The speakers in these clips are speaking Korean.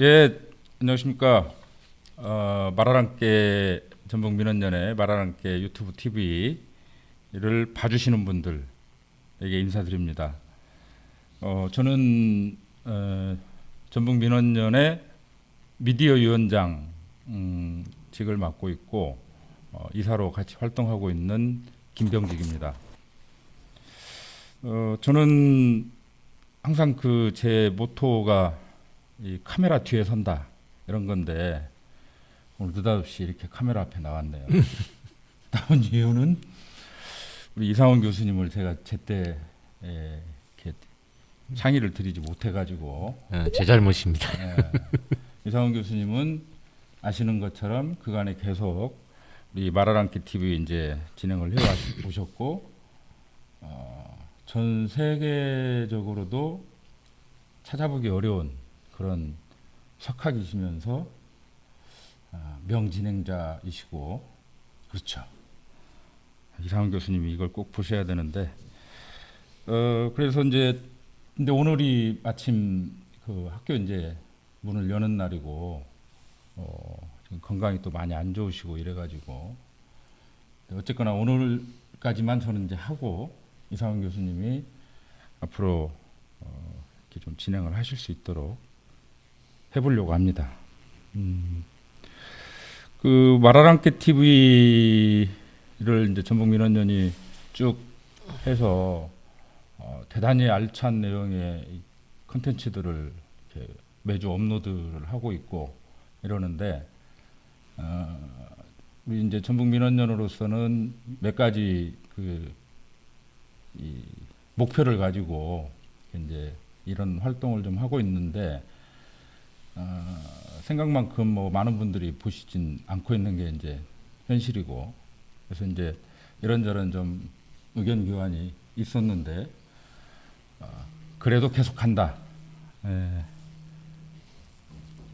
예, 안녕하십니까. 말아랑께 전북민원연의 말아랑께 유튜브 TV를 봐주시는 분들에게 인사드립니다. 저는 전북민원연의 미디어 위원장 직을 맡고 있고 이사로 같이 활동하고 있는 김병직입니다. 저는 항상 제 모토가 이 카메라 뒤에 선다 이런 건데 오늘 느닷없이 이렇게 카메라 앞에 나왔네요. 나온 이유는 우리 이상원 교수님을 제가 제때 이렇게 상의를 드리지 못해가지고 제 잘못입니다. 이상원 교수님은 아시는 것처럼 그간에 계속 우리 말아랑께 TV 이제 진행을 해 오셨고 전 세계적으로도 찾아보기 어려운 그런 석학이시면서 명진행자이시고 그렇죠. 이상원 교수님이 이걸 꼭 보셔야 되는데 그래서 이제 근데 오늘이 마침 그 학교 이제 문을 여는 날이고 지금 건강이 또 많이 안 좋으시고 이래가지고 어쨌거나 오늘까지만 저는 이제 하고 이상원 교수님이 앞으로 이렇게 좀 진행을 하실 수 있도록 해보려고 합니다. 그 말아랑께 TV를 이제 전북민원연이 쭉 해서 대단히 알찬 내용의 컨텐츠들을 이렇게 매주 업로드를 하고 있고 이러는데 우리 이제 전북민원연으로서는 몇 가지 이 목표를 가지고 이제 이런 활동을 좀 하고 있는데 생각만큼 뭐 많은 분들이 보시진 않고 있는 게 이제 현실이고 그래서 이제 이런저런 좀 의견 교환이 있었는데 그래도 계속한다.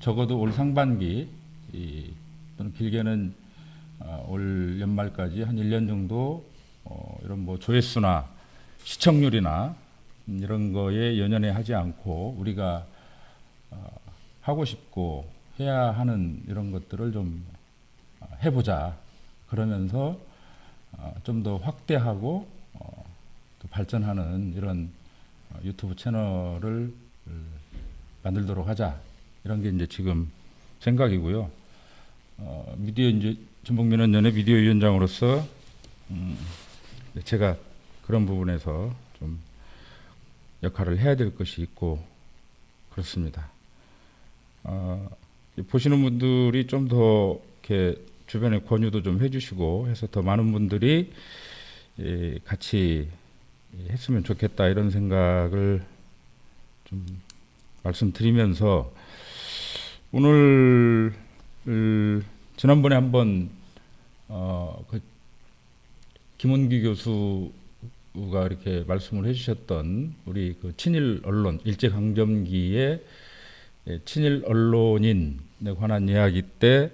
적어도 올 상반기 또는 길게는 올 연말까지 한 1년 정도 이런 뭐 조회수나 시청률이나 이런 거에 연연해 하지 않고 우리가 하고 싶고 해야 하는 이런 것들을 좀 해보자. 그러면서 좀 더 확대하고 또 발전하는 이런 유튜브 채널을 만들도록 하자. 이런 게 이제 지금 생각이고요. 미디어 이제 전북민원연의 미디어 위원장으로서 제가 그런 부분에서 좀 역할을 해야 될 것이 있고 그렇습니다. 보시는 분들이 좀 더 이렇게 주변에 권유도 좀 해주시고 해서 더 많은 분들이 같이 했으면 좋겠다 이런 생각을 좀 말씀드리면서 오늘 지난번에 한번 김원기 교수가 이렇게 말씀을 해주셨던 우리 친일 언론 일제강점기의 친일 언론인에 관한 이야기 때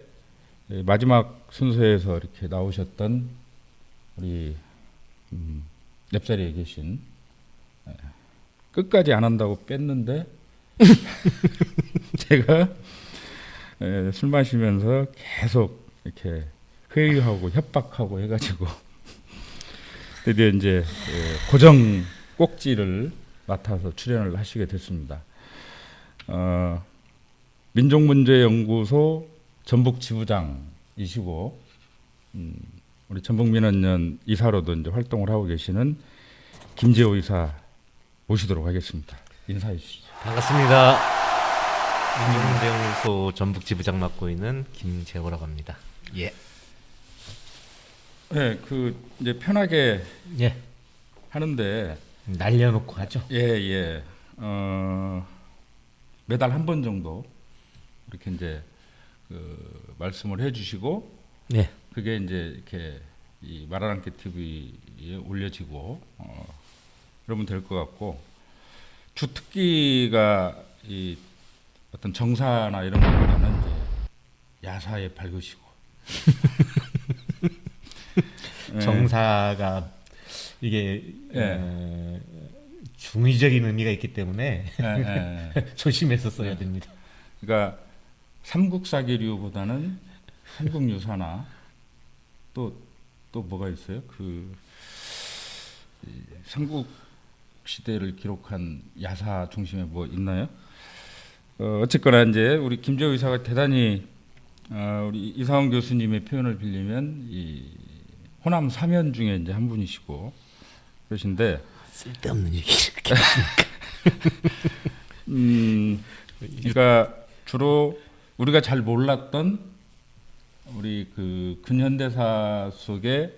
마지막 순서에서 이렇게 나오셨던 우리 옆자리에 계신 끝까지 안 한다고 뺐는데 제가 술 마시면서 계속 이렇게 회의하고 협박하고 해가지고 드디어 이제 고정 꼭지를 맡아서 출연을 하시게 됐습니다. 민족문제연구소 전북지부장이시고 우리 전북민원연 이사로도 이제 활동을 하고 계시는 김재호 이사 모시도록 하겠습니다. 인사해 주시죠. 반갑습니다. 민족문제연구소 전북지부장 맡고 있는 김재호라고 합니다. 예. 네, 이제 편하게 예. 하는데 날려놓고 하죠. 예. 매달 한 번 정도 이렇게 이제 말씀을 해주시고, 네. 그게 이제 이렇게 이 말아랑께 TV에 올려지고 그러면 될 것 같고 주 특기가 이 어떤 정사나 이런 것보다는 이제 야사에 밝으시고 정사가 이게 중의적인 의미가 있기 때문에 예, 예. 조심해서 써야 됩니다. 그러니까 삼국사기류보다는 삼국유사나 또 뭐가 있어요? 이 삼국 시대를 기록한 야사 중심에 뭐 있나요? 어쨌거나 이제 우리 김재호 의사가 대단히 우리 이상원 교수님의 표현을 빌리면 이 호남 사면 중에 이제 한 분이시고 그러신데 쓸데없는 얘기 이렇게. 그러니까 주로 우리가 잘 몰랐던 우리 그 근현대사 속의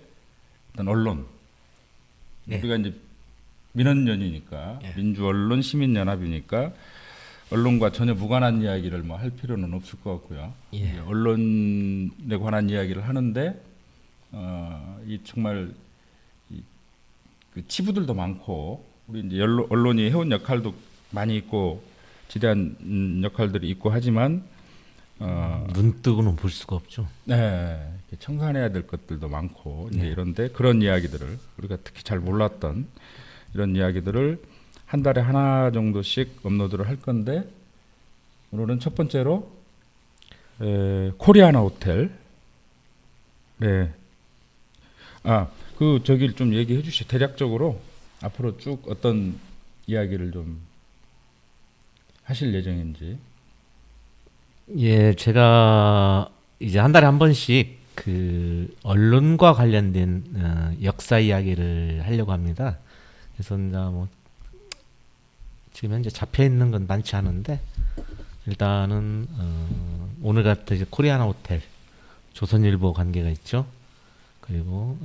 어떤 언론 네. 우리가 이제 민원연이니까 예. 민주언론 시민연합이니까 언론과 전혀 무관한 이야기를 뭐 할 필요는 없을 것 같고요. 예. 이제 언론에 관한 이야기를 하는데 이 정말 그 치부들도 많고 우리 이제 언론이 해온 역할도 많이 있고 지대한 역할들이 있고 하지만 눈 뜨고는 볼 수가 없죠. 네, 이렇게 청산해야 될 것들도 많고 이제 네. 이런데 그런 이야기들을 우리가 특히 잘 몰랐던 이런 이야기들을 한 달에 하나 정도씩 업로드를 할 건데 오늘은 첫 번째로 코리아나 호텔. 네. 그 저기를 좀 얘기해 주시죠. 대략적으로 앞으로 쭉 어떤 이야기를 좀 하실 예정인지. 예, 제가 이제 한 달에 한 번씩 그 언론과 관련된 역사 이야기를 하려고 합니다. 그래서 이제 뭐 지금 현재 잡혀 있는 건 많지 않은데 일단은 오늘 같은 이제 코리아나 호텔, 조선일보 관계가 있죠. 그리고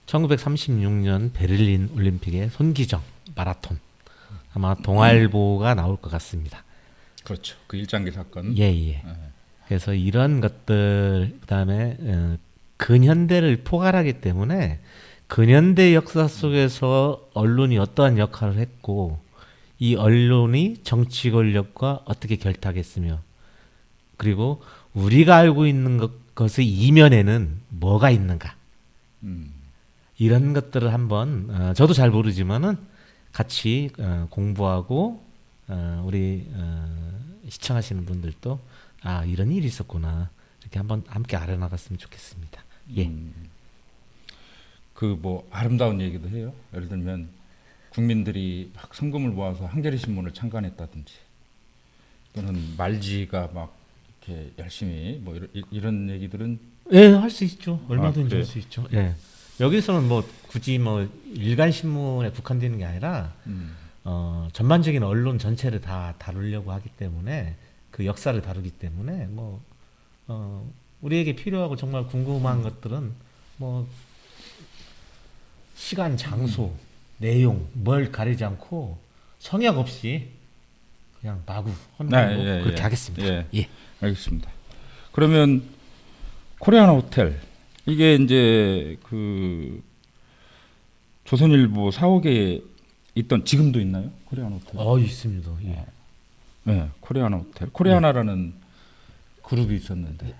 1936년 베를린 올림픽의 손기정 마라톤 아마 동아일보가 나올 것 같습니다. 그렇죠. 그 일장기 사건. 예, 예. 그래서 이런 것들 그다음에 근현대를 포괄하기 때문에 근현대 역사 속에서 언론이 어떠한 역할을 했고 이 언론이 정치 권력과 어떻게 결탁했으며 그리고 우리가 알고 있는 것의 이면에는 뭐가 있는가 이런 것들을 한번 저도 잘 모르지만은 같이 공부하고 우리 시청하시는 분들도 이런 일이 있었구나 이렇게 한번 함께 알아나갔으면 좋겠습니다. 예. 그 뭐 아름다운 얘기도 해요. 예를 들면 국민들이 막 성금을 모아서 한겨레 신문을 창간했다든지 또는 말지가 막 이렇게 열심히 뭐 이런 얘기들은 예, 할 수 있죠. 얼마든지 그래요? 할 수 있죠. 예. 여기서는 뭐 굳이 뭐 일간 신문에 국한되는 게 아니라 전반적인 언론 전체를 다 다루려고 하기 때문에 그 역사를 다루기 때문에 뭐 우리에게 필요하고 정말 궁금한 것들은 뭐 시간, 장소, 내용 뭘 가리지 않고 성역 없이 그냥 마구 하는 걸로 그렇게 하겠습니다. 예. 알겠습니다. 그러면 코리아나 호텔 이게 이제 그 조선일보 사옥에 있던 지금도 있나요? 코리아나 호텔. 있습니다. 예. 네, 코리아나 호텔. 코리아나라는 그룹이 있었는데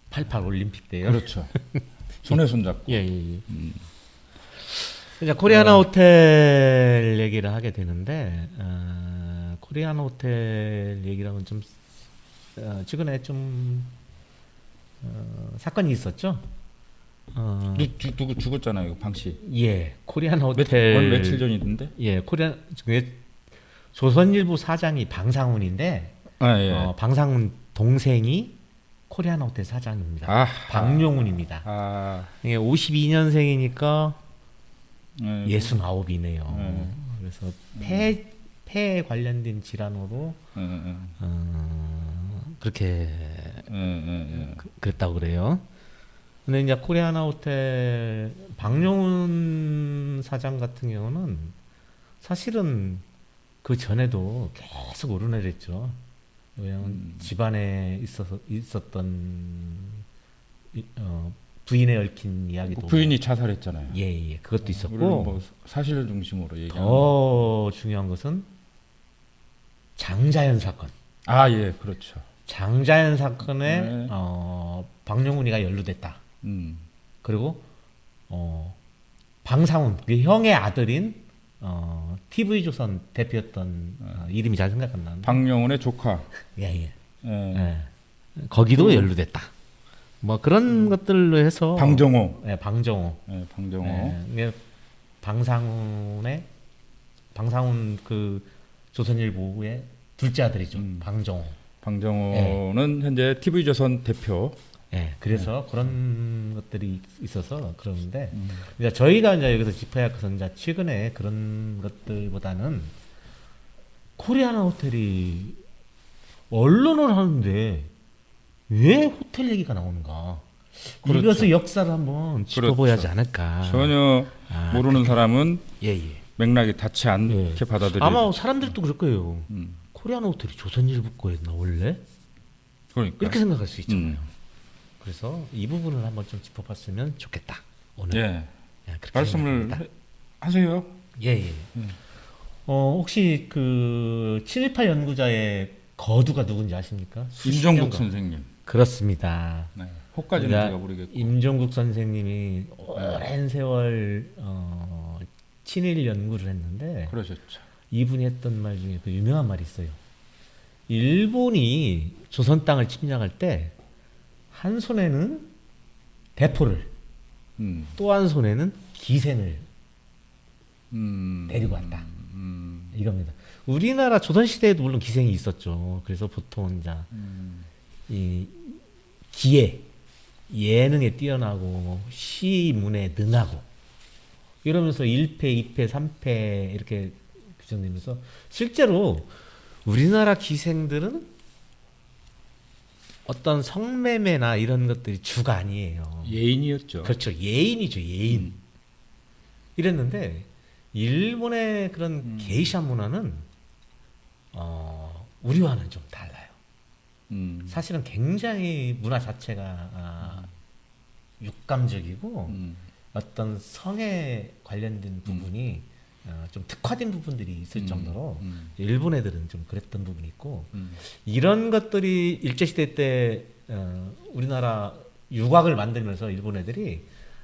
88 올림픽 때요. 그렇죠. 손에 손잡고. 예, 예, 예. 이제 코리아나 호텔 얘기를 하게 되는데 코리아나 호텔 얘기랑은 좀 최근에 좀 사건이 있었죠. 누구 죽었잖아요, 방 씨. 예, 코리아나 호텔 며칠 전이던데. 예, 조선일보 사장이 방상훈인데 예. 방상훈 동생이 코리아나 호텔 사장입니다. 박용훈입니다. 이게 52년생이니까 69이네요. 그래서 폐에 관련된 질환으로 그렇게 그랬다고 그래요. 근데 이제 코리아나 호텔 박용훈 사장 같은 경우는 사실은 그 전에도 계속 오르내렸죠. 왜냐하면 집안에 있었던 부인에 얽힌 이야기도 부인이 자살했잖아요. 예, 그것도 있었고 뭐 사실을 중심으로 얘기하는. 더 중요한 것은 장자연 사건. 예, 그렇죠. 장자연 사건에 박용훈이가 연루됐다. 그리고 방상훈, 그 형의 아들인 TV조선 대표였던 이름이 잘 생각 안 나는데. 박영훈의 조카. 예. 예. 거기도 연루됐다. 뭐 그런 것들로 해서 방정호. 예, 방정호. 예, 방정호. 예, 방상훈 그 조선일보의 둘째 아들이죠. 방정호. 방정호는 현재 TV조선 대표. 예, 그래서 그런 것들이 있어서 그러는데, 이제 저희가 이제 여기서 짚어야 할 것은 이제 최근에 그런 것들보다는 코리아나 호텔이 언론을 하는데 왜 호텔 얘기가 나오는가? 그렇죠. 이것의 역사를 한번 짚어봐야 하지 않을까? 전혀 모르는 사람은 예. 맥락이 닿지 않게 예. 받아들이죠. 아마 사람들도 그럴 거예요. 음. 코리아나 호텔이 조선일보 거였나 원래? 그러니까. 이렇게 생각할 수 있잖아요. 그래서 이 부분을 한번 좀 짚어봤으면 좋겠다. 오늘. 예. 예, 그렇게 말씀을 생각합니다. 하세요. 예. 혹시 그 718 연구자의 거두가 누군지 아십니까? 임종국 수십 년간. 선생님. 그렇습니다. 네. 호까지는 그러니까 제가 모르겠고. 임종국 선생님이 오랜 세월 친일 연구를 했는데 그러셨죠. 이분이 했던 말 중에 그 유명한 말이 있어요. 일본이 조선 땅을 침략할 때 한 손에는 대포를 또 한 손에는 기생을 데리고 왔다. 이겁니다. 우리나라 조선 시대에도 물론 기생이 있었죠. 그래서 보통 이제 이 기예 예능에 뛰어나고 시문에 능하고 이러면서 1패, 2패, 3패 이렇게 규정되면서 실제로 우리나라 기생들은 어떤 성매매나 이런 것들이 주가 아니에요. 예인이었죠. 그렇죠. 예인이죠. 예인. 이랬는데 일본의 그런 게이샤 문화는 우리와는 좀 달라요. 사실은 굉장히 문화 자체가 육감적이고 어떤 성에 관련된 부분이 좀 특화된 부분들이 있을 정도로 일본 애들은 좀 그랬던 부분이 있고 이런 것들이 일제시대 때 우리나라 유곽을 만들면서 일본 애들이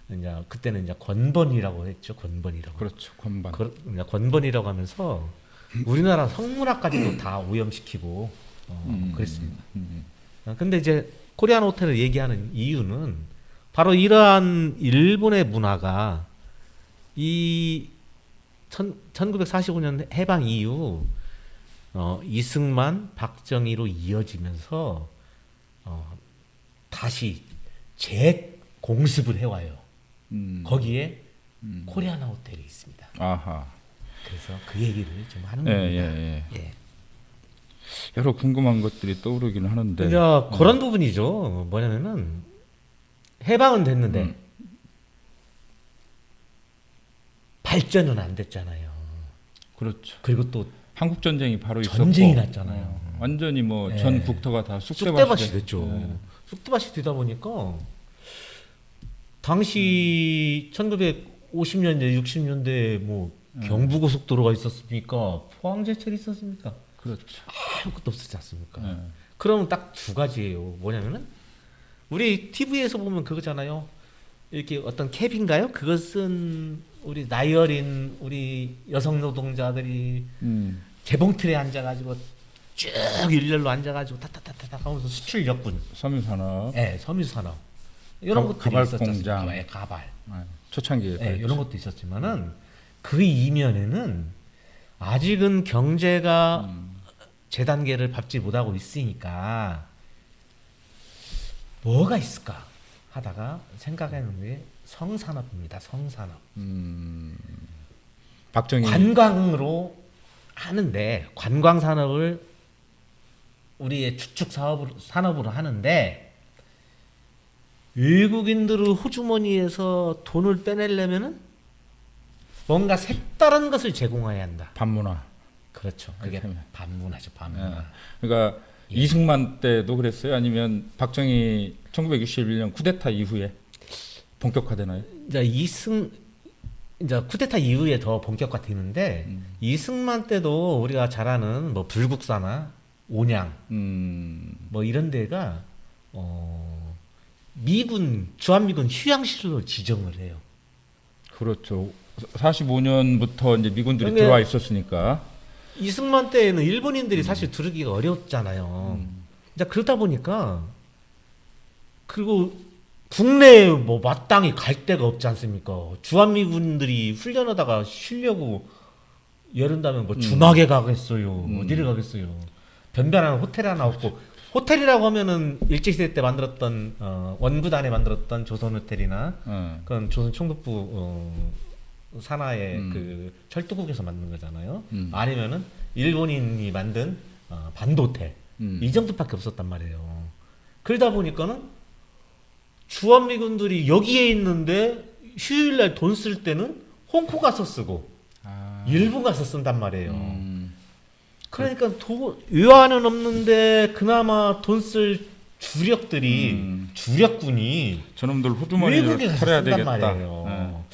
이제 그때는 이제 권번이라고 했죠. 권번이라고. 그렇죠. 권반. 이제 권번이라고 하면서 우리나라 성문화까지도 다 오염시키고 그랬습니다. 근데 이제 코리안 호텔을 얘기하는 이유는 바로 이러한 일본의 문화가 이 1945년 해방 이후 이승만, 박정희로 이어지면서 다시 재공습을 해와요. 거기에 코리아나 호텔이 있습니다. 아하. 그래서 그 얘기를 좀 하는 예, 겁니다. 예. 여러 궁금한 것들이 떠오르기는 하는데. 이제 그런 부분이죠. 뭐냐면은 해방은 됐는데 발전은 안 됐잖아요. 그렇죠. 그리고 또 한국 전쟁이 바로 전쟁이 있었고, 났잖아요. 완전히 뭐 예. 전 국토가 다 쑥대밭이 됐죠. 예. 쑥대밭이 되다 보니까 당시 1950년대, 60년대 뭐 경부고속도로가 있었습니까? 포항제철이 있었습니까? 그렇죠. 아무것도 없었지 않습니까? 예. 그러면 딱 두 가지예요. 뭐냐면은 우리 TV에서 보면 그거잖아요. 이렇게 어떤 캡인가요? 그것은 우리 나이 어린 우리 여성 노동자들이 재봉틀에 앉아가지고 쭉 일렬로 앉아가지고 타타타타 하면서 수출 역군, 섬유산업, 섬유산업 이런 것들이 가발 있었지 공장. 않습니까? 가발, 초창기에 이런 것도 있었지만은 그 이면에는 아직은 경제가 제 단계를 밟지 못하고 있으니까 뭐가 있을까 하다가 생각해놓은 게 성산업입니다. 성산업. 박정희 관광으로 하는데 관광 산업을 우리의 주축 산업으로 하는데 외국인들의 호주머니에서 돈을 빼내려면은 뭔가 색다른 것을 제공해야 한다. 반문화. 그렇죠. 그게 그렇다면. 반문화죠. 반문화. 그러니까 이승만 때도 그랬어요? 아니면 박정희 1961년 쿠데타 이후에 본격화되나요? 이제 쿠데타 이후에 더 본격화되는데 이승만 때도 우리가 잘 아는 뭐 불국사나 온양 뭐 이런 데가 미군 주한미군 휴양실로 지정을 해요. 그렇죠. 45년부터 이제 미군들이 근데 들어와 있었으니까. 이승만 때에는 일본인들이 사실 들어오기가 어려웠잖아요. 이제 그러다 보니까 그리고 국내에 뭐 마땅히 갈 데가 없지 않습니까? 주한미군들이 훈련하다가 쉬려고 예른다면 뭐 주막에 가겠어요. 어디를 가겠어요. 변변한 호텔 하나 없고 호텔이라고 하면은 일제시대 때 만들었던 원구단에 만들었던 조선호텔이나 그건 조선 총독부 산하의 그 철도국에서 만든 거잖아요. 아니면은 일본인이 만든 반도텔 이 정도밖에 없었단 말이에요. 그러다 보니까는 주한미군들이 여기에 있는데 휴일날 돈 쓸 때는 홍콩 가서 쓰고 일본 가서 쓴단 말이에요. 그러니까 외화는 없는데 그나마 돈 쓸 주력들이 주력군이 저놈들 호주머니를 외국에 가서 털어야 쓴단 되겠다. 말이에요.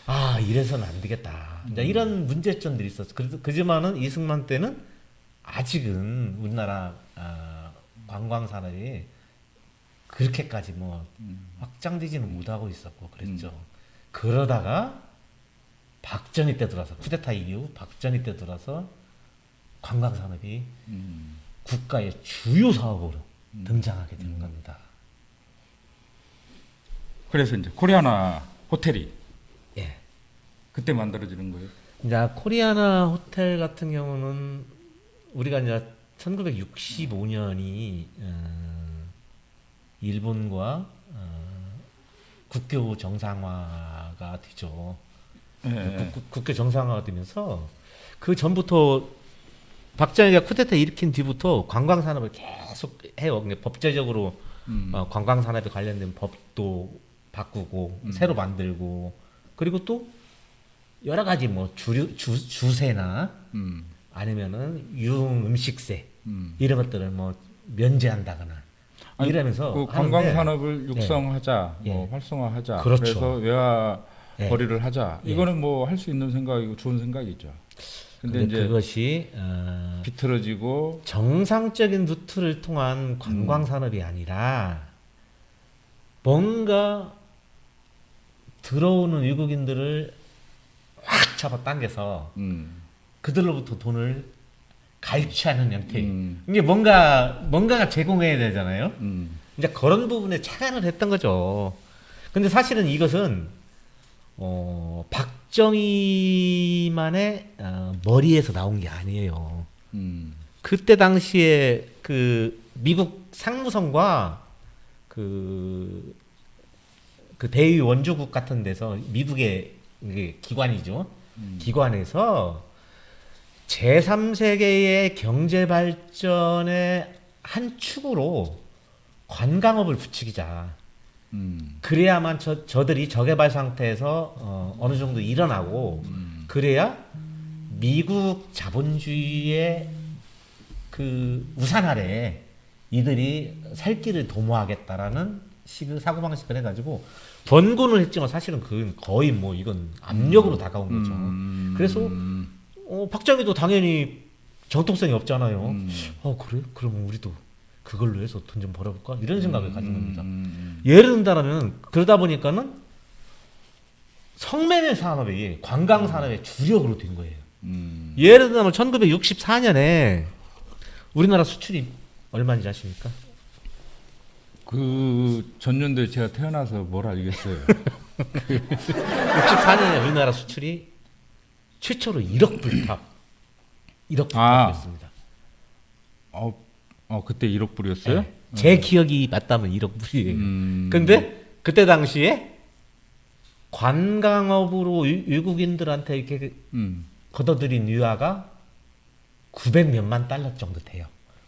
아 이래서는 안 되겠다. 이제 이런 문제점들이 있었어. 그지만은 이승만 때는 아직은 우리나라 관광 산업이 그렇게까지 뭐 확장되지는 못하고 있었고 그랬죠. 그러다가 박정희 때 들어서 쿠데타 이후 박정희 때 들어서 관광 산업이 국가의 주요 사업으로 등장하게 되는 겁니다. 그래서 이제 코리아나 호텔이 예. 그때 만들어지는 거예요. 이제 코리아나 호텔 같은 경우는 우리가 이제 1965년이 일본과 국교 정상화가 되죠. 예. 국교 정상화가 되면서 그 전부터 박정희가 쿠데타 일으킨 뒤부터 관광 산업을 계속 해요. 근데 법제적으로 관광 산업에 관련된 법도 바꾸고 새로 만들고 그리고 또 여러 가지 뭐 주세나 아니면은 유흥 음식세 이런 것들을 뭐 면제한다거나 아니, 이러면서 그 관광 하는데 산업을 육성하자, 예. 뭐 활성화하자. 그렇죠. 그래서 외화 예. 거리를 하자. 예. 이거는 뭐 할 수 있는 생각이고 좋은 생각이죠. 근데 근데 이제 그것이 비틀어지고 정상적인 루트를 통한 관광 산업이 아니라 뭔가 들어오는 외국인들을 확 잡아당겨서 그들로부터 돈을 갈취하는 형태. 이게 뭔가가 제공해야 되잖아요. 이제 그런 부분에 착안을 했던 거죠. 근데 사실은 이것은 박정희만의 머리에서 나온 게 아니에요. 그때 당시에 그 미국 상무성과 그 대의 원조국 같은 데서 미국의 이게 기관이죠. 기관에서 제3세계의 경제 발전의 한 축으로 관광업을 부추기자. 그래야만 저들이 저개발 상태에서 어느 정도 일어나고 그래야 미국 자본주의의 그 우산 아래 이들이 살 길을 도모하겠다라는 식의 사고방식을 해가지고 번군을 했지만 사실은 그건 거의 뭐 이건 압력으로 다가온 거죠. 그래서 박정희도 당연히 정통성이 없잖아요. 그래? 그러면 우리도 그걸로 해서 돈 좀 벌어볼까? 이런 생각을 가진 겁니다. 예를 든다면 그러다 보니까는 성매매 산업이 관광 산업의 주력으로 된 거예요. 예를 들면 1964년에 우리나라 수출이 얼마인지 아십니까? 그 전년도에 제가 태어나서 뭘 알겠어요. 64년에 우리나라 수출이 최초로 1억 불탑 1억 불탑이었습니다. 그때 1억 불이었어요? 네. 제 기억이 맞다면 1억 불이에요. 근데 그때 당시에 관광업으로 외국인들한테 이렇게 걷어들인 유화가 900몇만 달러 정도 돼요.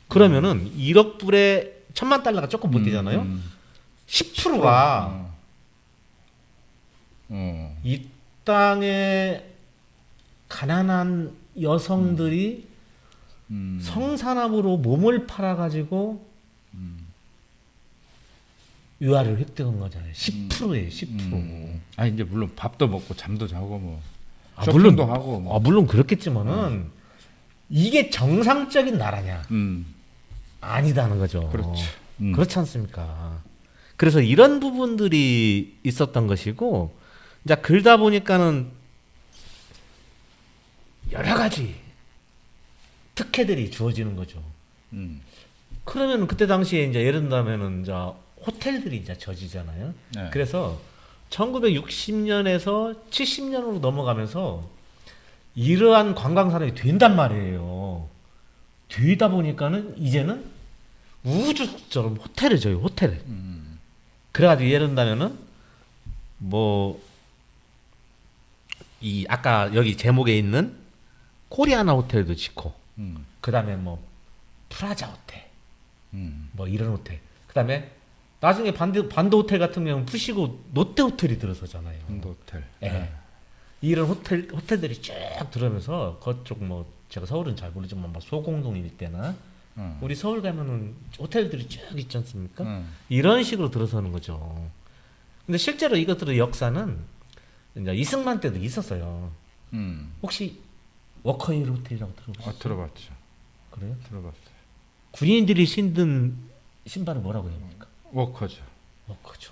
그러면은 1억 불에 1000만 달러가 조금 못 되잖아요. 10%가 이 땅에 가난한 여성들이 성산업으로 몸을 팔아가지고 유아를 획득한 거잖아요. 10%예요, 10%. 이제 물론 밥도 먹고 잠도 자고 뭐 물론 쇼핑도 하고 뭐. 물론 그렇겠지만은 이게 정상적인 나라냐? 아니다는 거죠. 그렇죠. 그렇지 않습니까? 그래서 이런 부분들이 있었던 것이고, 이제 그러다 보니까는 여러 가지 특혜들이 주어지는 거죠. 음. 그러면 그때 당시에 이제 예를 들면은 이제 호텔들이 이제 져지잖아요. 네. 그래서 1960년에서 70년으로 넘어가면서 이러한 관광 산업이 된단 말이에요. 되다 보니까는 이제는 우주처럼 호텔을 져요, 호텔을. 그래가지고 예를 들면은 뭐 이 아까 여기 제목에 있는 코리아나 호텔도 짓고, 그 다음에 뭐 프라자 호텔, 뭐 이런 호텔. 그 다음에 나중에 반도 호텔 같은 경우는 푸시고 롯데 호텔이 들어서잖아요. 인도 호텔. 예. 네. 이런 호텔들이 쭉 들어오면서 그쪽 뭐 제가 서울은 잘 모르지만 막 소공동 일대나 우리 서울 가면은 호텔들이 쭉 있지 않습니까? 이런 식으로 들어서는 거죠. 근데 실제로 이것들의 역사는 이제 이승만 때도 있었어요. 혹시 워커힐 호텔이라고 들어보셨어요? 들어봤죠. 그래요? 들어봤어요. 군인들이 신던 신발은 뭐라고 해야 합니까? 워커죠. 워커죠.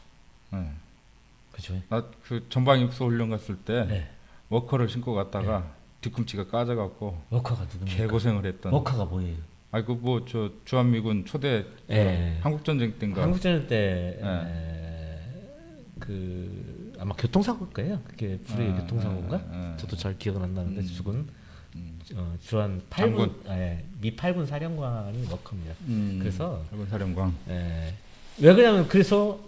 네. 그죠? 나 그 전방위복소 훈련 갔을 때 네. 워커를 신고 갔다가 뒤꿈치가 까져갖고 워커가 누굽니까? 개고생을 했던. 워커가 뭐예요? 아이고 뭐 저 주한미군 초대 예. 한국전쟁 때인가. 한국전쟁 때 네. 그 아마 교통사고일 거예요. 그게 불의 교통사고인가? 저도 잘 기억은 안 나는데 죽은 주한 8군 미 8군 사령관이 워커입니다. 그래서 일본 사령관. 왜 그러냐면 그래서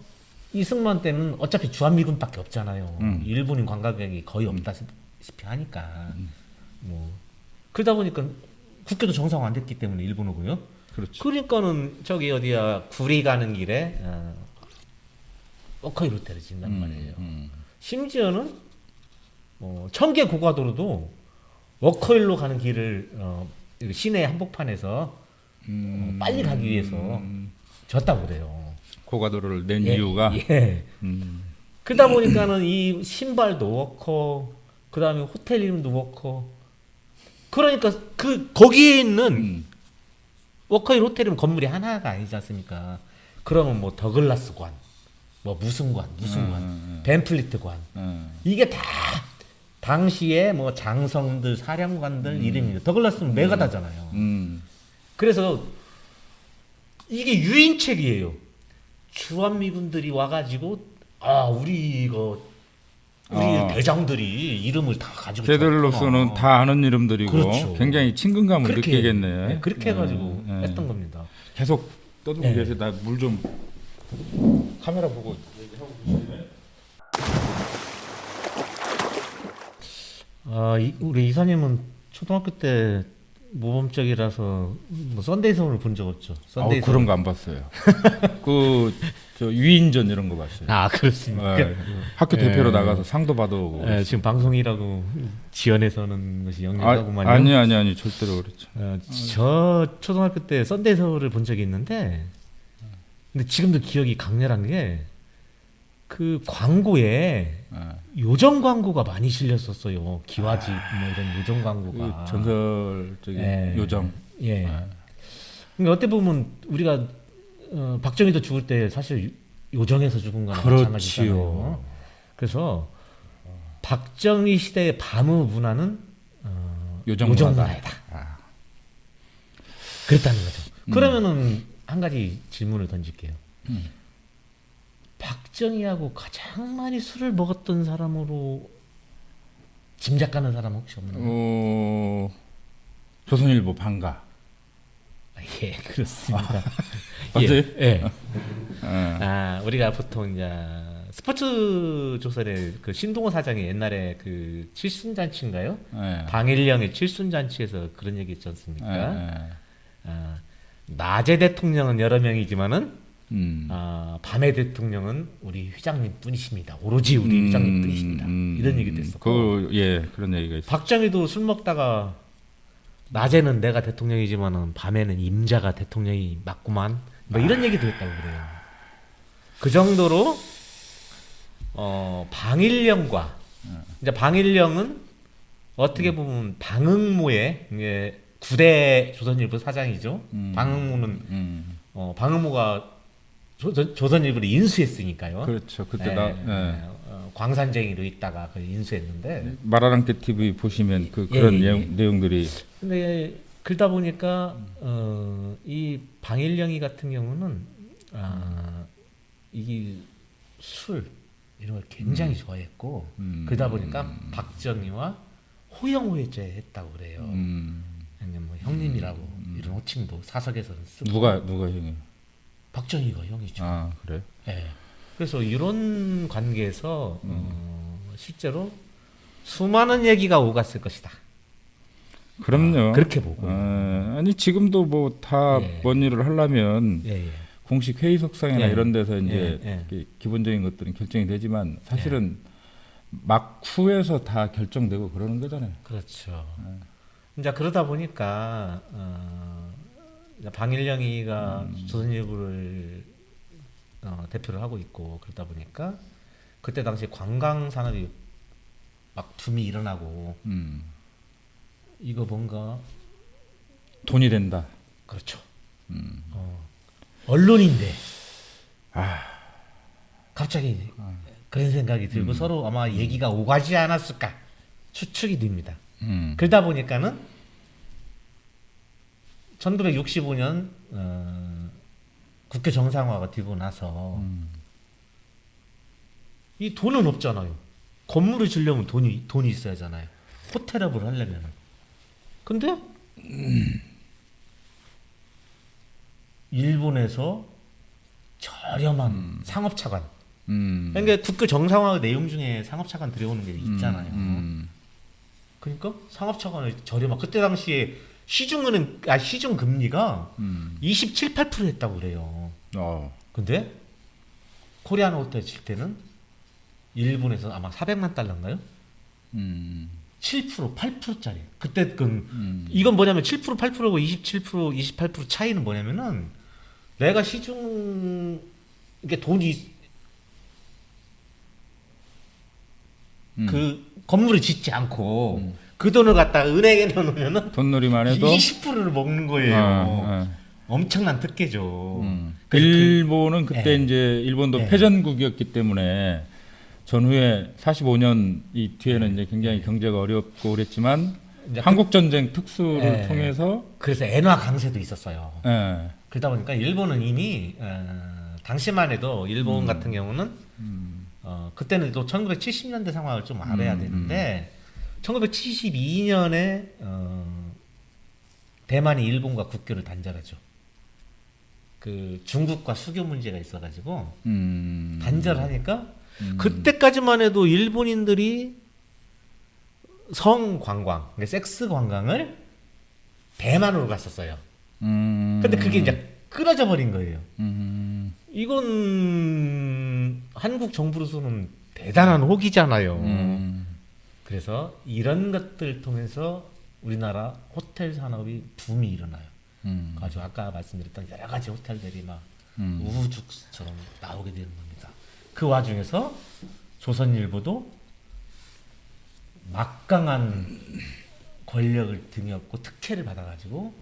이승만 때는 어차피 주한미군밖에 없잖아요. 일본인 관광객이 거의 없다시피 하니까 뭐 그러다 보니까 국교도 정상 안 됐기 때문에 일본어고요. 그렇죠. 그러니까는 저기 어디야 구리 가는 길에 워커힐 호텔을 짓단 말이에요. 심지어는 청계 고가도로도 워커힐로 가는 길을 시내 한복판에서 빨리 가기 위해서 졌다고 그래요. 고가도로를 낸 이유가. 예. 그러다 보니까는 이 신발도 워커, 그 다음에 호텔 이름도 워커. 그러니까 거기에 있는 워커힐 호텔은 건물이 하나가 아니지 않습니까? 그러면 뭐 더글라스 관, 뭐 무슨 관, 벤플리트 관. 이게 다 당시에 뭐 장성들, 사령관들 이름입니다. 더글라스는 메가다잖아요. 그래서 이게 유인책이에요. 주한미군들이 와가지고 우리 대장들이 이름을 다 가지고 걔들로서는 있었구나. 다 아는 이름들이고 그렇죠. 굉장히 친근감을 그렇게, 느끼겠네. 네, 그렇게 해가지고 했던 겁니다. 계속 떠들고 네. 계세요. 나 물 좀 카메라 보고 얘기하고 계시네. 우리 이사님은 초등학교 때 모범적이라서 뭐 썬데이 서울을 본 적 없죠? 썬데이 서울. 그런 거 안 봤어요. 저 유인전 이런 거 봤어요. 그렇습니까? 학교 대표로 나가서 상도 받아오고. 지금 방송이라고 지연해서는 것이 영리하구만요. 아니 절대로 그렇죠. 저 초등학교 때 썬데이 서울을 본 적이 있는데, 근데 지금도 기억이 강렬한 게 그 광고에 요정 광고가 많이 실렸었어요. 기와집 뭐 이런 요정 광고가. 그 전설적인 요정. 예. 그러니까 어떻게 보면 우리가 박정희도 죽을 때 사실 요정에서 죽은 거나 마찬가지잖아요. 그래서 박정희 시대의 밤의 문화는 요정 문화이다. 그랬다는 거죠. 그러면은 한 가지 질문을 던질게요. 박정희하고 가장 많이 술을 먹었던 사람으로 짐작가는 사람 혹시 없나요? 조선일보 방가. 예, 그렇습니다. 맞아요? 예. 우리가 보통 이제 스포츠 조선의 그 신동호 사장이 옛날에 그 칠순잔치인가요? 방일령의 칠순잔치에서 그런 얘기 있지 않습니까? 낮에 대통령은 여러 명이지만은 밤의 대통령은 우리 회장님 뿐이십니다. 오로지 우리 회장님 뿐이십니다. 이런 얘기도 했었고. 그런 얘기가 있어요. 박정희도 술 먹다가 낮에는 내가 대통령이지만은 밤에는 임자가 대통령이 맞구만. 뭐 이런 얘기도 했다고 그래요. 그 정도로 방일령과 이제 방일령은 어떻게 보면 방응모의 이게 9대 조선일보 사장이죠. 방응모는 방응모가 조선일보를 인수했으니까요. 그렇죠. 그때 광산쟁이로 있다가 그 인수했는데 마라랑케 TV 보시면 그런 내용들이 근데 그러다 보니까 이 방일영이 같은 경우는 이게 술 이런 걸 굉장히 좋아했고 그러다 보니까 박정희와 호영호예죄 했다고 그래요. 형님 뭐 형님이라고 이런 호칭도 사석에서는 쓰고. 누가 형이? 박정희가 형이죠. 아 그래? 네. 그래서 이런 관계에서 실제로 수많은 얘기가 오갔을 것이다. 그럼요. 그렇게 보고. 아니 지금도 뭐 다 뭔 일을 하려면 공식 회의석상이나 이런 데서 이제 기본적인 것들은 결정이 되지만 사실은 막후에서 다 결정되고 그러는 거잖아요. 그렇죠. 이제 그러다 보니까 방일영이가 조선일보를 대표를 하고 있고 그러다 보니까 그때 당시 관광 산업이 막 붐이 일어나고 이거 뭔가 돈이 된다. 그렇죠. 언론인데 갑자기 그런 생각이 들고 서로 아마 얘기가 오가지 않았을까 추측이 됩니다. 그러다 보니까는 1965년 국회 정상화가 되고 나서 이 돈은 없잖아요. 건물을 지려면 돈이 있어야 하잖아요. 호텔업을 하려면. 근데 일본에서 저렴한 상업차관. 그러니까 국회 정상화 내용 중에 상업차관 들여오는 게 있잖아요. 그러니까 상업차관을 저렴한 그때 당시에 시중 금리가 27, 8% 했다고 그래요. 근데 코리안 호텔 칠 때는 일본에서 아마 400만 달러인가요? 7%, 8%짜리. 그때 이건 뭐냐면 7%, 8%고 27%, 28% 차이는 뭐냐면은 내가 시중 이게 돈이 그 건물을 짓지 않고 그 돈을 갖다 은행에 넣으면은 돈놀이만 해도 20%를 먹는 거예요. 엄청난 특혜죠. 일본은 그때 이제 일본도 패전국이었기 때문에 전후에 45년 이 뒤에는 이제 굉장히 경제가 어렵고 그랬지만 한국 전쟁 특수를 통해서 그래서 엔화 강세도 있었어요. 그러다 보니까 일본은 이미 당시만 해도 일본 같은 경우는 그때는 또 1970년대 상황을 좀 알아야 되는데 1972년에 대만이 일본과 국교를 단절하죠. 그 중국과 수교 문제가 있어가지고 단절하니까 그때까지만 해도 일본인들이 성 관광, 섹스 관광을 대만으로 갔었어요. 근데 그게 이제 끊어져 버린 거예요. 이건 한국 정부로서는 대단한 혹이잖아요. 그래서 이런 것들 통해서 우리나라 호텔 산업이 붐이 일어나요. 아주 아까 말씀드렸던 여러 가지 호텔들이 막 우후죽순처럼 나오게 되는 겁니다. 그 와중에서 조선일보도 막강한 권력을 등에 업고 특혜를 받아가지고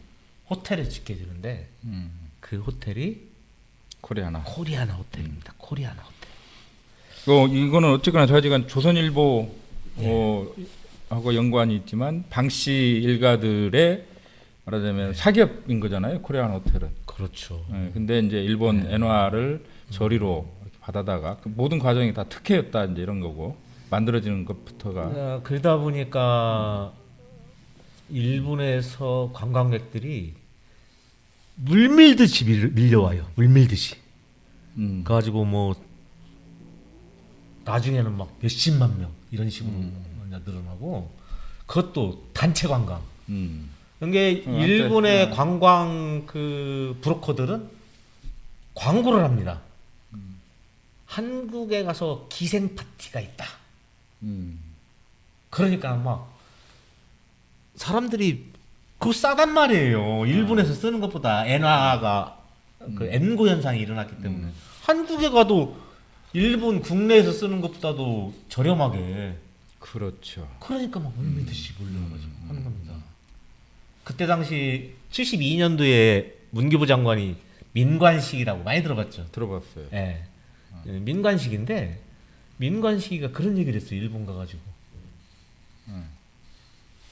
호텔을 짓게 되는데 그 호텔이 코리아나 호텔입니다. 코리아나 호텔. 이거는 어쨌거나 저희가 조선일보 하고 연관이 있지만 방씨 일가들의 말하자면 사기업인 거잖아요. 코리아나 호텔은. 그렇죠. 근데 이제 일본 엔화를 저리로 받아다가 그 모든 과정이 다 특혜였다 이제 이런 거고 만들어지는 것부터가 그러다 보니까 일본에서 관광객들이 물밀듯이 밀려와요. 물밀듯이. 그래가지고 뭐 나중에는 막 몇십만 명 이런 식으로 늘어나고 그것도 단체 관광. 그러니까 일본의 관광 그 브로커들은 광고를 합니다. 한국에 가서 기생 파티가 있다. 그러니까 막 사람들이 그거 싸단 말이에요. 일본에서 쓰는 것보다 엔화가 그 엔고 현상이 일어났기 때문에 한국에 가도 일본 국내에서 쓰는 것보다도 저렴하게. 그렇죠. 그러니까 막 물밀듯이 몰려가지고 하는 겁니다. 그때 당시 72년도에 문기부 장관이 민관식이라고 많이 들어봤죠. 들어봤어요. 예. 민관식인데 민관 시기가 그런 얘기를 했어요. 일본 가가지고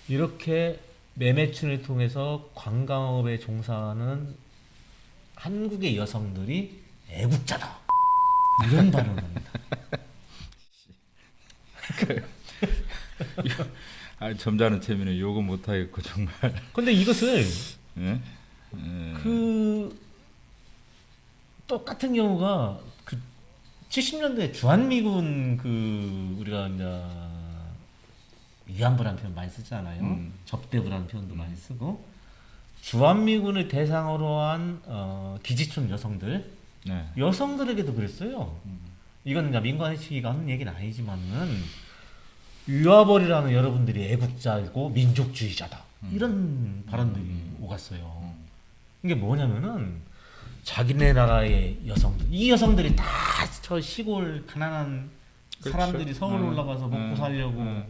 이렇게 매매춘을 통해서 관광업에 종사하는 한국의 여성들이 애국자다 이런 발언을 합니다. 아, 점잖은 재미는 욕은 못하겠고 정말. 근데 이것을 예? 그 똑같은 경우가 그 70년대 주한미군 그 우리가 이제 위안부라는 표현 많이 쓰잖아요. 접대부라는 표현도 많이 쓰고 주한미군을 대상으로 한 기지촌 여성들 네. 여성들에게도 그랬어요. 이건 이제 민관 시기가 하는 얘기는 아니지만은 유아벌이라는 여러분들이 애국자이고 민족주의자다 이런 발언들이 오갔어요. 이게 뭐냐면은 자기네 나라의 여성들 이 여성들이 다 저 시골 가난한 그렇죠. 사람들이 서울 올라가서 먹고 살려고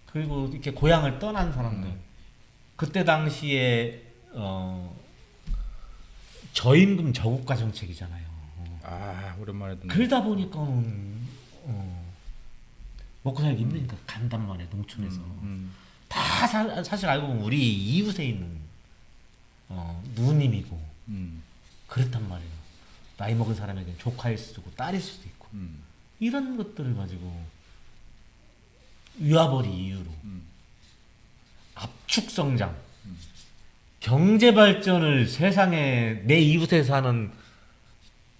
그리고 이렇게 고향을 떠난 사람들 그때 당시에 저임금 저국가 정책이잖아요. 아, 오랜만에 듣네. 그러다 보니까는 먹고 살기 힘드니까 간단 말이야 농촌에서 다 사실 알고 보면 우리 이웃에 있는 누님이고 그렇단 말이에요. 나이 먹은 사람에게 조카일 수도 있고 딸일 수도 있고 이런 것들을 가지고 유아벌이 이유로 압축 성장 경제 발전을 세상에 내 이웃에 사는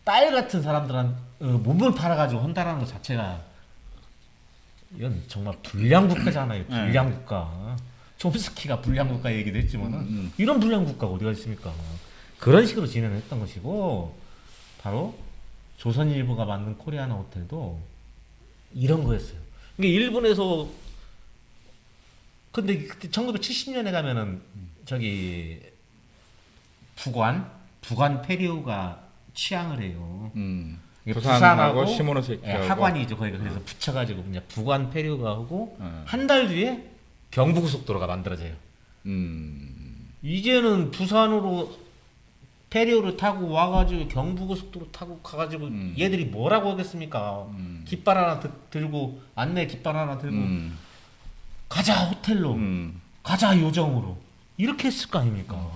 딸 같은 사람들한 몸을 팔아가지고 한다라는 것 자체가 이건 정말 불량 국가잖아요. 불량 국가. 촘스키가 불량 국가 얘기도 했지만은 이런 불량 국가가 어디가 있습니까? 그런 식으로 진행을 했던 것이고 바로 조선일보가 만든 코리아나 호텔도 이런 거였어요. 이게 일본에서 근데 그때 1970년에 가면은 저기 부관 페리오가 취향을 해요. 이게 부산하고 시모노세키하고 하관이죠. 거기가 그래서 붙여가지고 그냥 부관 페리오가 하고 한 달 뒤에 경부고속도로가 만들어져요. 이제는 부산으로 페리오를 타고 와가지고 경부고속도로 타고 가가지고 얘들이 뭐라고 하겠습니까? 깃발 하나 들고 안내 깃발 하나 들고 가자 호텔로 가자 요정으로 이렇게 했을 거 아닙니까?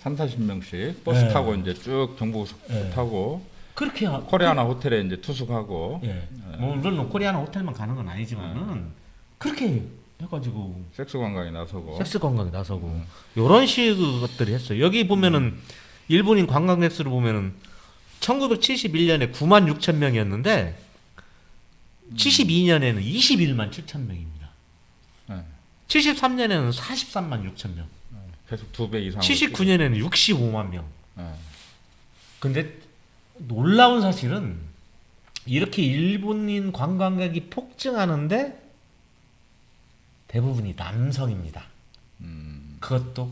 30-40명씩 버스 네. 타고 이제 쭉 경부고속도로 네. 타고 그렇게 코리아나 호텔에 이제 투숙하고 예. 뭐 물론 코리아나 호텔만 가는 건 아니지만은 그렇게 해가지고 섹스 관광에 나서고 섹스 관광에 나서고 이런 식의 것들을 했어요. 여기 보면은 일본인 관광객 수를 보면은 1971년에 9만 6천 명이었는데 72년에는 21만 7천 명입니다. 네. 73년에는 43만 6천 명. 계속 2배 이상. 79년에는 65만 명. 네. 근데 놀라운 사실은 이렇게 일본인 관광객이 폭증하는데 대부분이 남성입니다. 그것도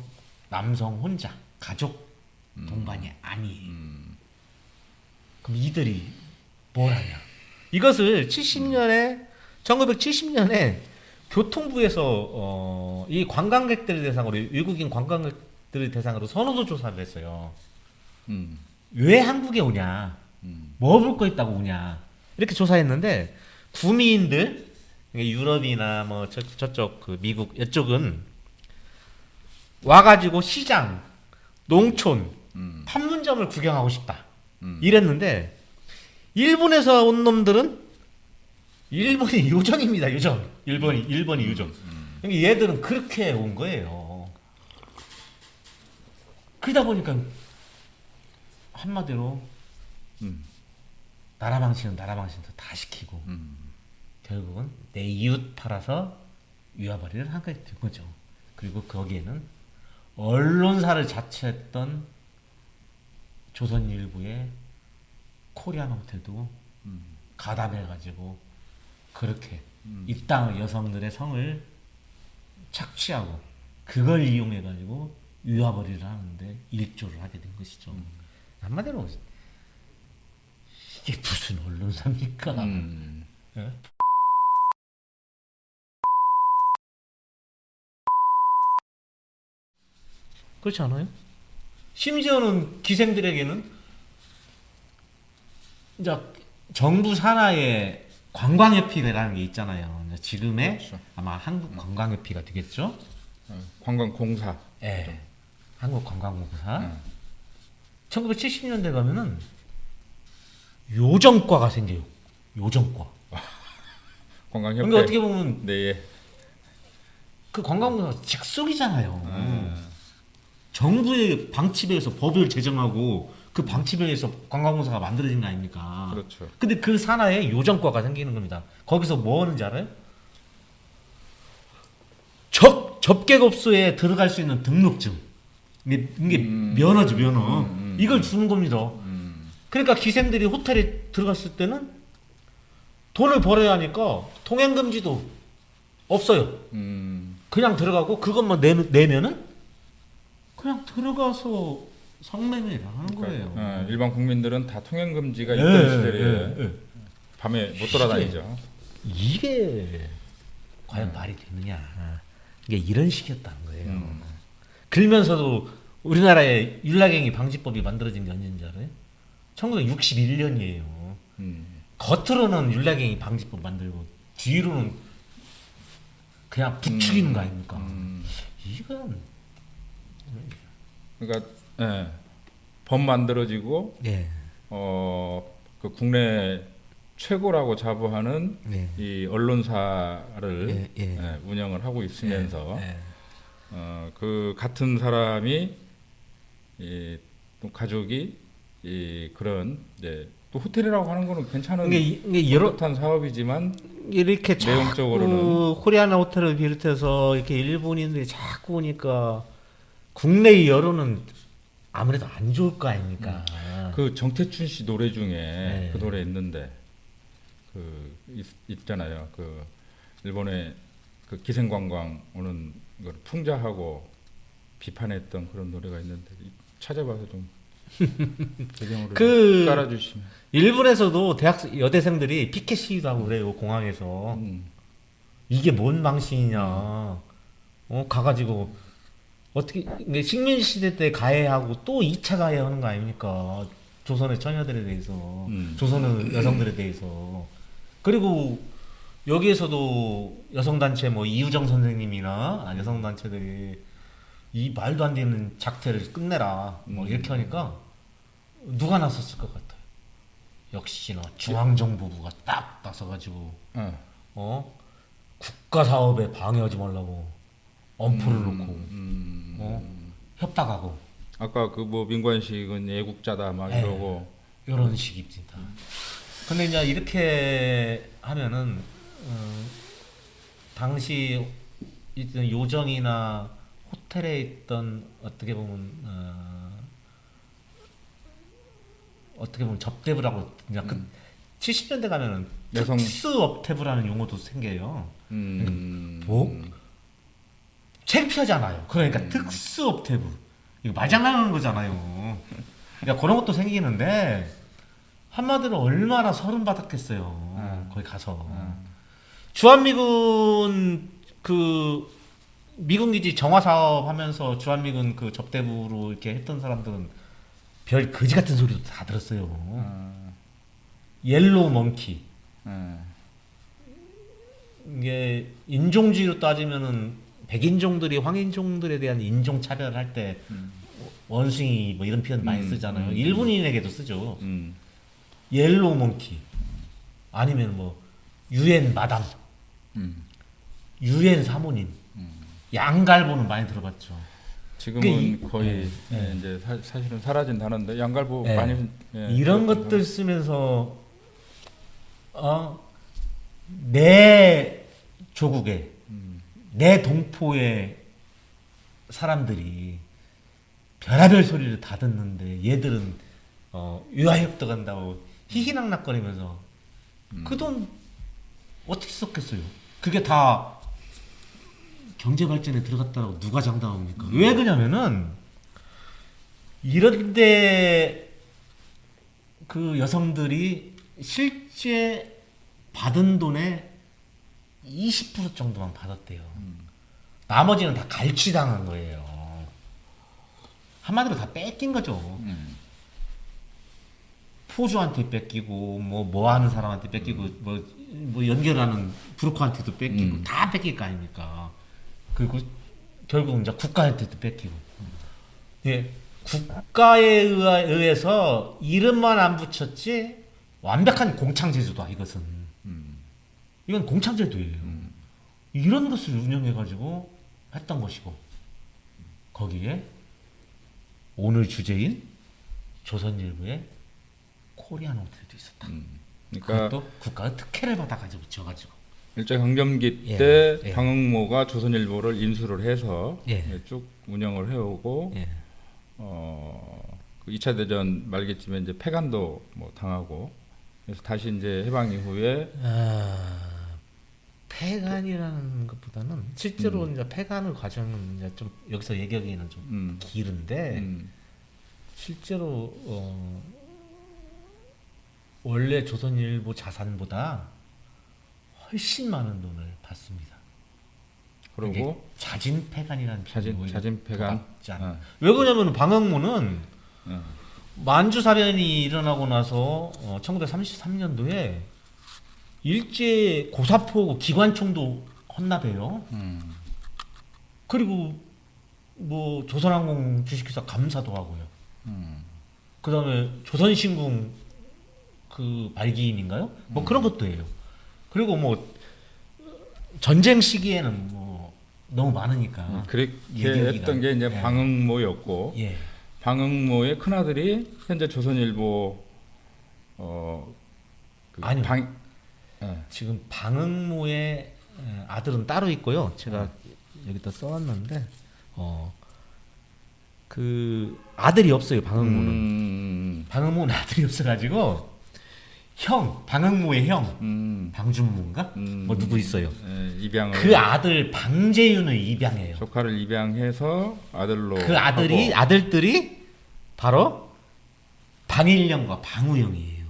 남성 혼자 가족 동반이 아니에요. 그럼 이들이 뭘 하냐? 이것을 1970년에 교통부에서 이 관광객들을 대상으로 외국인 관광객들을 대상으로 선호도 조사를 했어요. 왜 한국에 오냐? 뭐 볼 거 있다고 오냐? 이렇게 조사했는데 구미인들 유럽이나 뭐 저쪽 그 미국 이쪽은 와가지고 시장, 농촌, 판문점을 구경하고 싶다. 이랬는데 일본에서 온 놈들은 일본이 요정입니다. 요정. 일본이 요정. 그러니까 얘들은 그렇게 온 거예요. 그러다 보니까 한마디로 나라 방식은 나라 방식도 다 시키고 결국은 내 이웃 팔아서 유아벌이를 하게 된 거죠. 그리고 거기에는 언론사를 자처했던 조선일보의 코리아나 호텔도 가담해가지고 그렇게 이 땅의 여성들의 성을 착취하고 그걸 이용해가지고 유아벌이를 하는데 일조를 하게 된 것이죠. 한마디로 이게 무슨 언론사입니까? 예? 그렇지 않아요? 심지어는 기생들에게는 이제 정부 산하의 관광협회라는 게 있잖아요. 지금의 그렇죠. 아마 한국관광협회가 되겠죠. 관광공사. 예. 한국관광공사. 1970년대 가면은 요정과가 생겨요. 요정과. 관광협회. 그러니까 어떻게 보면 네. 예. 그 관광공사가 직속이잖아요. 정부의 방침에 의해서 법을 제정하고 그 방침에 의해서 관광공사가 만들어진 거 아닙니까? 그렇죠. 근데 그 산하에 요정과가 생기는 겁니다. 거기서 뭐 하는지 알아요? 접객업소에 들어갈 수 있는 등록증. 이게 면허죠, 면허. 이걸 주는 겁니다. 그러니까 기생들이 호텔에 들어갔을 때는 돈을 벌어야 하니까 통행금지도 없어요. 그냥 들어가고 그것만 내면은 그냥 들어가서 성매매를 하는 거예요. 일반 국민들은 다 통행금지가 예, 있던 시절에 예. 밤에 못 돌아다니죠. 이게 과연 말이 되느냐. 이게 이런 식이었다는 거예요. 그러면서도 우리나라에 율락행위 방지법이 만들어진 게 언제인지 알아요? 1961년이에요. 겉으로는 율락행위 방지법 만들고 뒤로는 그냥 부추기는 거 아닙니까? 이건 그러니까 법 만들어지고 예. 그 국내 최고라고 자부하는 네. 이 언론사를 예. 운영을 하고 있으면서 예. 그 같은 사람이 또 가족이 그런 이제 또 호텔이라고 하는 거는 괜찮은 이게 여러 한 사업이지만 이렇게 내용적으로는 자꾸 코리아나 호텔을 비롯해서 이렇게 일본인들이 자꾸 오니까 국내의 여론은 아무래도 안 좋을 거 아닙니까? 그 정태춘 씨 노래 중에 네. 그 노래 있는데 그 있잖아요. 그 일본의 그 기생관광 오는 걸 풍자하고 비판했던 그런 노래가 있는데 찾아봐서 좀 배경으로 그 깔아주시면. 일본에서도 여대생들이 피켓 시위도 하고 그래요, 공항에서. 이게 뭔 망신이냐. 가가지고 어떻게 이게 식민시대 때 가해하고 또 2차 가해하는 거 아닙니까? 조선의 처녀들에 대해서, 조선의 여성들에 대해서. 그리고 여기에서도 여성단체 뭐 이유정 선생님이나 여성단체들이 이 말도 안 되는 작태를 끝내라 뭐 이렇게 하니까 누가 나섰을 것 같아요? 역시나 중앙정보부가 딱 나서가지고 국가 사업에 방해하지 말라고 엄포를 놓고 협박하고 아까 그 뭐 민관식은 애국자다 막 이러고 이런 식입니다. 근데 이제 이렇게 하면은 당시 있던 요정이나 호텔에 있던 어떻게 보면 접대부라고 그냥 그 70년대 가면은 여성 특수업태부라는 용어도 생겨요. 창피하잖아요. 그러니까 특수업태부 이거 말장난하는 거잖아요. 그러니까 그런 것도 생기는데 한마디로 얼마나 서름 받았겠어요. 거기 가서 주한미군 그 미군 기지 정화 사업 하면서 주한미군 그 접대부로 이렇게 했던 사람들은 별 거지 같은 소리도 다 들었어요. 옐로우 멍키. 이게 인종주의로 따지면은 백인종들이 황인종들에 대한 인종 차별을 할 때 원숭이 뭐 이런 표현 많이 쓰잖아요. 일본인에게도 쓰죠. 옐로우 멍키. 아니면 뭐 유엔 마담. 유엔 사모님. 양갈보는 많이 들어봤죠. 지금은 거의 이제 사실은 사라진 단어인데 양갈보 많이 이런 것들 쓰면서 내 조국에 내 동포의 사람들이 별의별 소리를 다 듣는데 얘들은 유아협도 간다고 희희낙낙거리면서 그 돈 어떻게 썼겠어요? 그게 다 경제 발전에 들어갔다고 누가 장담합니까? 왜 그러냐면은 이런데 그 여성들이 실제 받은 돈의 20% 정도만 받았대요. 나머지는 다 갈취당한 거예요. 한마디로 다 뺏긴 거죠. 포주한테 뺏기고 뭐 하는 사람한테 뺏기고 뭐 연결하는 브로커한테도 뺏기고 다 뺏길 거 아닙니까? 그리고 결국 이제 국가한테도 뺏기고. 예, 국가에 의해서 이름만 안 붙였지 완벽한 공창제도다 이것은. 이건 공창제도예요. 이런 것을 운영해가지고 했던 것이고 거기에 오늘 주제인 조선일보의 코리안 호텔도 있었다. 그러니까 그것도 국가가 특혜를 받아가지고 져가지고. 일제 강점기 예, 때 예. 방응모가 조선일보를 인수를 해서 예. 쭉 운영을 해오고 예. 그 2차 대전 말기쯤에 이제 폐간도 뭐 당하고 그래서 다시 이제 해방 이후에 폐간이라는 것보다는 실제로 이제 폐간의 과정은 이제 좀 여기서 얘기하기에는 좀 길은데 실제로 원래 조선일보 자산보다 훨씬 많은 돈을 받습니다. 그리고 그게 자진 폐간이라는 자진 폐간. 왜 그러냐면 방학모는 만주 사변이 일어나고 나서 1933년도에 일제 고사포 기관총도 헌납해요. 그리고 뭐 조선항공 주식회사 감사도 하고요. 그다음에 조선신궁 그 발기인인가요? 뭐 그런 것도 해요. 그리고 뭐 전쟁 시기에는 뭐 너무 많으니까 그렇게 얘기하기가. 했던 게 이제 예. 방응모였고 예. 방응모의 큰 아들이 현재 조선일보 아니요. 예. 지금 방응모의 아들은 따로 있고요. 제가 여기다 써왔는데 그 아들이 없어요. 방응모는. 방응모는 아들이 없어가지고 방응모의 형 방준모인가? 뭐 누구 있어요. 입양을 그 아들 방재윤을 입양해요. 조카를 입양해서 아들로 그 아들들이 바로 방일령과 방우영이에요.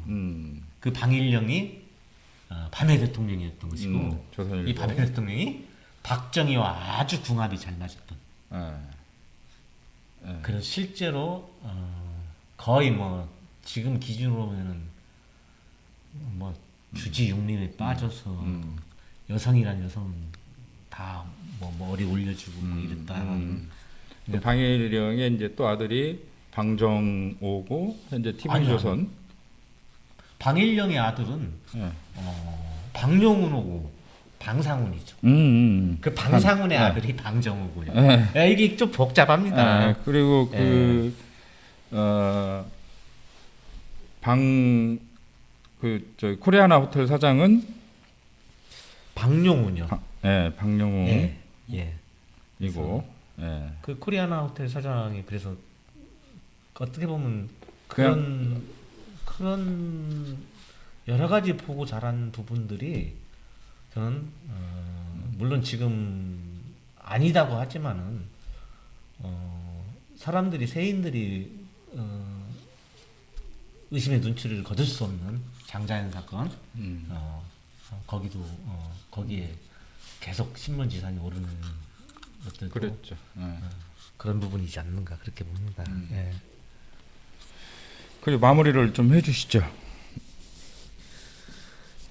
그 방일령이 밤의 대통령이었던 것이고 조선일보. 이 밤의 대통령이 박정희와 아주 궁합이 잘 맞았던. 그래서 실제로 거의 뭐 지금 기준으로 보면은 뭐 주지 육림에 빠져서 여성이란 여성은 다 뭐 머리 올려주고 뭐 이랬다. 그 방일령의 이제 또 아들이 방정오고 현재 TV조선. 방일령의 아들은 예. 방용훈하고 방상훈이죠. 그 방상훈의 아들이 방정우고요. 이게 좀 복잡합니다. 그리고 저 코리아나 호텔 사장은 방용훈이요. 방영웅 예. 이고 그 코리아나 호텔 사장이 그래서 어떻게 보면 그런 여러 가지 보고 자란 부분들이 저는 물론 지금 아니다고 하지만은 사람들이 세인들이 의심의 눈치를 거둘 수 없는 장자연 사건 거기도 거기에 계속 신문 지산이 오르는 것들도 그랬죠. 그런 부분이지 않는가 그렇게 봅니다. 예. 그리고 마무리를 좀 해주시죠.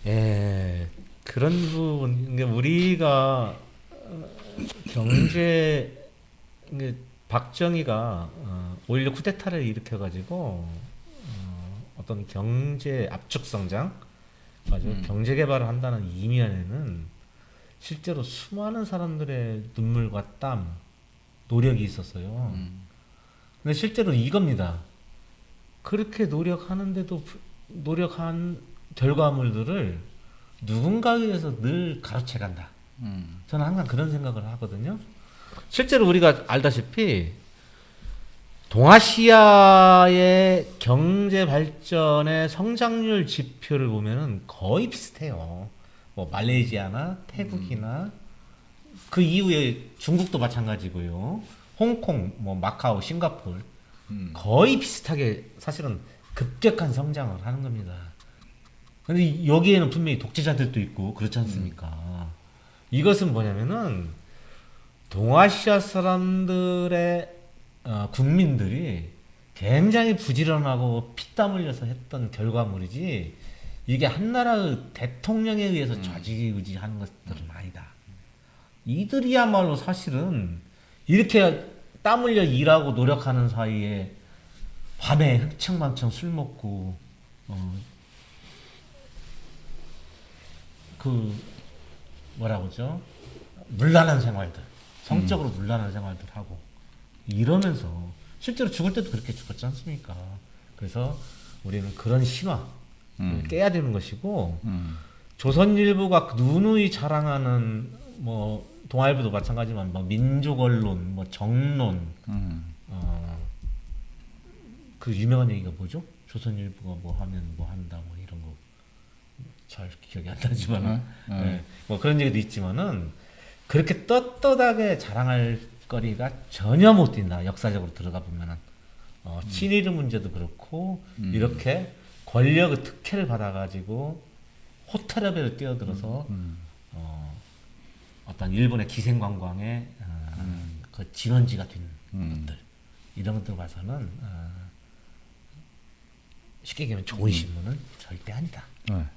예, 그런 부분, 그러니까 우리가 경제, 박정희가 5.16 쿠데타를 일으켜가지고 어떤 경제 압축 성장, 경제 개발을 한다는 이면에는 실제로 수많은 사람들의 눈물과 땀, 노력이 있었어요. 근데 실제로 이겁니다. 그렇게 노력하는데도 노력한 결과물들을 누군가에 의해서 늘 가로채 간다. 저는 항상 그런 생각을 하거든요. 실제로 우리가 알다시피 동아시아의 경제 발전의 성장률 지표를 보면은 거의 비슷해요. 뭐 말레이시아나 태국이나 그 이후에 중국도 마찬가지고요. 홍콩, 뭐 마카오, 싱가포르 거의 비슷하게 사실은 급격한 성장을 하는 겁니다. 근데 여기에는 분명히 독재자들도 있고 그렇지 않습니까? 이것은 뭐냐면은 동아시아 사람들의 국민들이 굉장히 부지런하고 피땀 흘려서 했던 결과물이지 이게 한 나라의 대통령에 의해서 좌지우지하는 것들은 아니다. 이들이야말로 사실은 이렇게 땀 흘려 일하고 노력하는 사이에 밤에 흥청망청 술 먹고 그 뭐라고 그러죠? 문란한 생활들, 성적으로 문란한 생활들 하고 이러면서 실제로 죽을 때도 그렇게 죽었지 않습니까? 그래서 우리는 그런 신화를 깨야 되는 것이고 조선일보가 누누이 자랑하는 뭐 동아일보도 마찬가지지만 뭐 민족 언론, 뭐 정론, 그 유명한 얘기가 뭐죠? 조선일보가 뭐 하면 뭐 한다 뭐 이런 거 잘 기억이 안 나지만은 네. 뭐 그런 얘기도 있지만은 그렇게 떳떳하게 자랑할 거리가 전혀 못 뛴다. 역사적으로 들어가 보면은 친일의 문제도 그렇고 이렇게 권력의 특혜를 받아가지고 호텔레벨을 뛰어들어서 어떤 일본의 기생관광의 그 진원지가 된 것들 이런 것들 봐서는 쉽게 얘기하면 좋은 신문은 절대 아니다.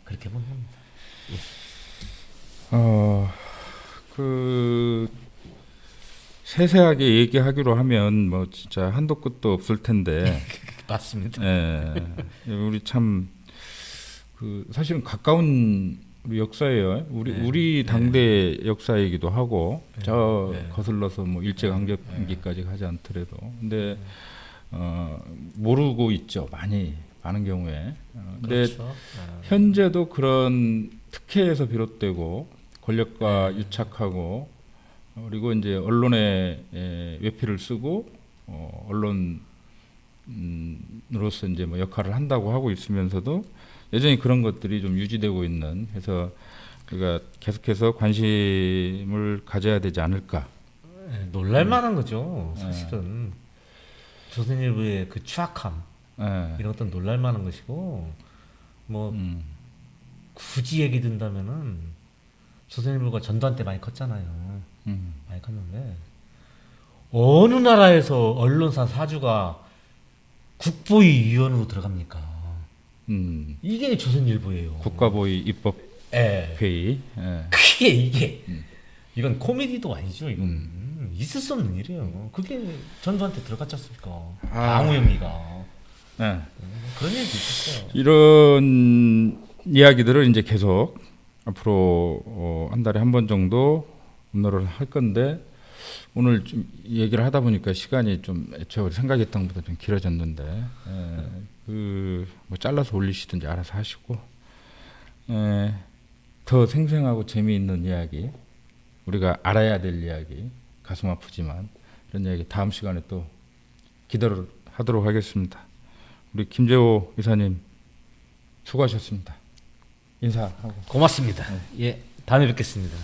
그렇게 보는 겁니다. 그 세세하게 얘기하기로 하면 뭐 진짜 한도 끝도 없을 텐데. 맞습니다. 예, 우리 참 그 사실은 가까운 우리 역사예요. 우리 당대 역사이기도 하고 거슬러서 뭐 일제 강점기까지 가지 않더라도 근데 모르고 있죠. 많은 경우에. 근데 그렇죠. 현재도 그런 특혜에서 비롯되고 권력과 유착하고 그리고 이제 언론에 외피를 쓰고 언론으로서 이제 뭐 역할을 한다고 하고 있으면서도 여전히 그런 것들이 좀 유지되고 있는 해서 우리가 계속해서 관심을 가져야 되지 않을까. 놀랄만한 거죠. 사실은 조선일보의 그 추악함 이런 것도 놀랄만한 것이고 뭐 굳이 얘기 든다면은 조선일보가 전두환 때 많이 컸잖아요. 많이 컸는데 어느 나라에서 언론사 사주가 국보위 위원으로 들어갑니까? 이게 조선일보예요. 국가보위 입법 회의. 그게 이게 이건 코미디도 아니죠. 이건 있을 수 없는 일이에요. 그게 전두환 때 들어갔지 않습니까? 강우영이가 그런 일도 있었어요. 이런 이야기들을 이제 계속 앞으로 한 달에 한 번 정도 업로드를 할 건데 오늘 좀 얘기를 하다 보니까 시간이 좀 애초에 생각했던 것보다 좀 길어졌는데 뭐 잘라서 올리시든지 알아서 하시고 더 생생하고 재미있는 이야기 우리가 알아야 될 이야기 가슴 아프지만 이런 이야기 다음 시간에 또 기대를 하도록 하겠습니다. 우리 김재호 이사님 수고하셨습니다. 인사하고 고맙습니다. 예, 다음에 뵙겠습니다.